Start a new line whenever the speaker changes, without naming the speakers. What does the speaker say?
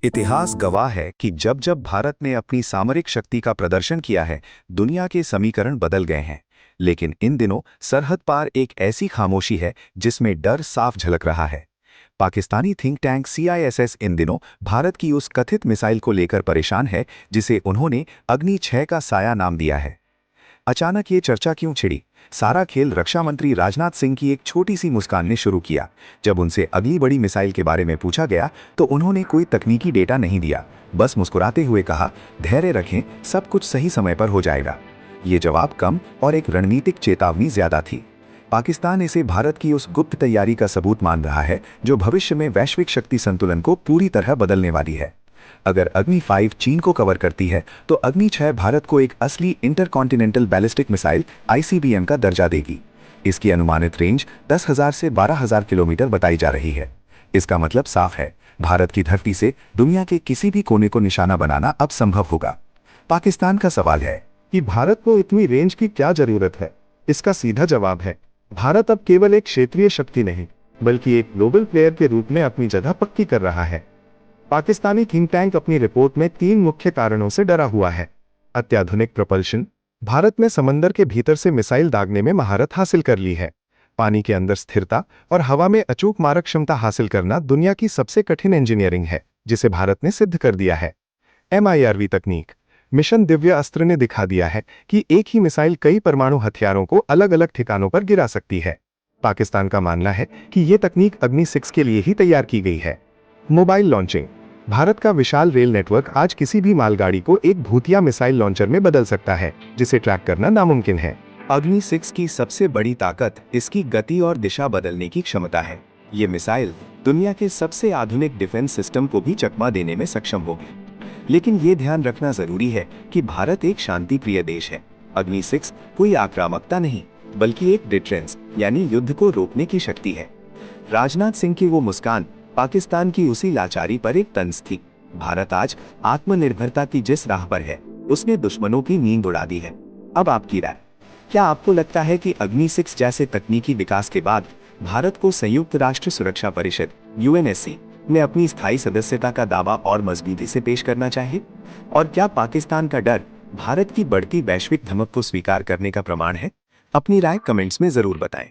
इतिहास गवाह है कि जब जब भारत ने अपनी सामरिक शक्ति का प्रदर्शन किया है, दुनिया के समीकरण बदल गए हैं। लेकिन इन दिनों सरहद पार एक ऐसी खामोशी है जिसमें डर साफ झलक रहा है। पाकिस्तानी थिंक टैंक CISS इन दिनों भारत की उस कथित मिसाइल को लेकर परेशान है जिसे उन्होंने अग्नि 6 का साया नाम दिया है। अचानक ये चर्चा क्यों छिड़ी? सारा खेल रक्षा मंत्री राजनाथ सिंह की एक छोटी सी मुस्कान ने शुरू किया। जब उनसे अगली बड़ी मिसाइल के बारे में पूछा गया तो उन्होंने कोई तकनीकी डेटा नहीं दिया, बस मुस्कुराते हुए कहा, धैर्य रखें, सब कुछ सही समय पर हो जाएगा। ये जवाब कम और एक रणनीतिक चेतावनी ज्यादा थी। पाकिस्तान इसे भारत की उस गुप्त तैयारी का सबूत मान रहा है जो भविष्य में वैश्विक शक्ति संतुलन को पूरी तरह बदलने वाली है। अगर अग्नि 5 चीन को कवर करती है तो अग्नि 6 भारत को एक असली इंटरकॉन्टिनेंटल बैलिस्टिक मिसाइल ICBM का दर्जा देगी। इसकी अनुमानित रेंज 10,000 से 12,000 किलोमीटर बताई जा रही है। इसका मतलब साफ है, भारत की धरती से दुनिया के किसी भी कोने को निशाना बनाना अब संभव होगा। पाकिस्तान का सवाल है
कि भारत को इतनी रेंज की क्या जरूरत है। इसका सीधा जवाब है, भारत अब केवल एक क्षेत्रीय शक्ति नहीं बल्कि एक ग्लोबल प्लेयर के रूप में अपनी जगह पक्की कर रहा है। पाकिस्तानी थिंक टैंक अपनी रिपोर्ट में 3 मुख्य कारणों से डरा हुआ है। अत्याधुनिक प्रपल्शन, भारत ने समंदर के भीतर से मिसाइल दागने में महारत हासिल कर ली है। पानी के अंदर स्थिरता और हवा में अचूक मारक क्षमता हासिल करना दुनिया की सबसे कठिन इंजीनियरिंग है, जिसे भारत ने सिद्ध कर दिया है। MIRV तकनीक, मिशन दिव्य अस्त्र ने दिखा दिया है कि एक ही मिसाइल कई परमाणु हथियारों को अलग अलग ठिकानों पर गिरा सकती है। पाकिस्तान का मानना है कि यह तकनीक अग्नि 6 के लिए ही तैयार की गई है। मोबाइल लॉन्चिंग, भारत का विशाल रेल नेटवर्क आज किसी भी मालगाड़ी को एक भूतिया मिसाइल लॉन्चर में बदल सकता है, जिसे ट्रैक करना नामुमकिन है।
अग्नि 6 की सबसे बड़ी ताकत इसकी गति और दिशा बदलने की क्षमता है। ये मिसाइल दुनिया के सबसे आधुनिक डिफेंस सिस्टम को भी चकमा देने में सक्षम होगी। लेकिन ये ध्यान रखना जरूरी है कि भारत एक शांति प्रिय देश है। अग्नि 6 कोई आक्रामकता नहीं, बल्कि एक डिटरेंस यानी युद्ध को रोकने की शक्ति है। राजनाथ सिंह की वो मुस्कान पाकिस्तान की उसी लाचारी पर एक तंज थी। भारत आज आत्मनिर्भरता की जिस राह पर है, उसने दुश्मनों की नींद उड़ा दी है। अब आपकी राय, क्या आपको लगता है कि अग्नि 6 जैसे तकनीकी विकास के बाद भारत को संयुक्त राष्ट्र सुरक्षा परिषद UNSC में अपनी स्थायी सदस्यता का दावा और मजबूती से पेश करना चाहिए? और क्या पाकिस्तान का डर भारत की बढ़ती वैश्विक धमक को स्वीकार करने का प्रमाण है? अपनी राय कमेंट्स में जरूर बताएं।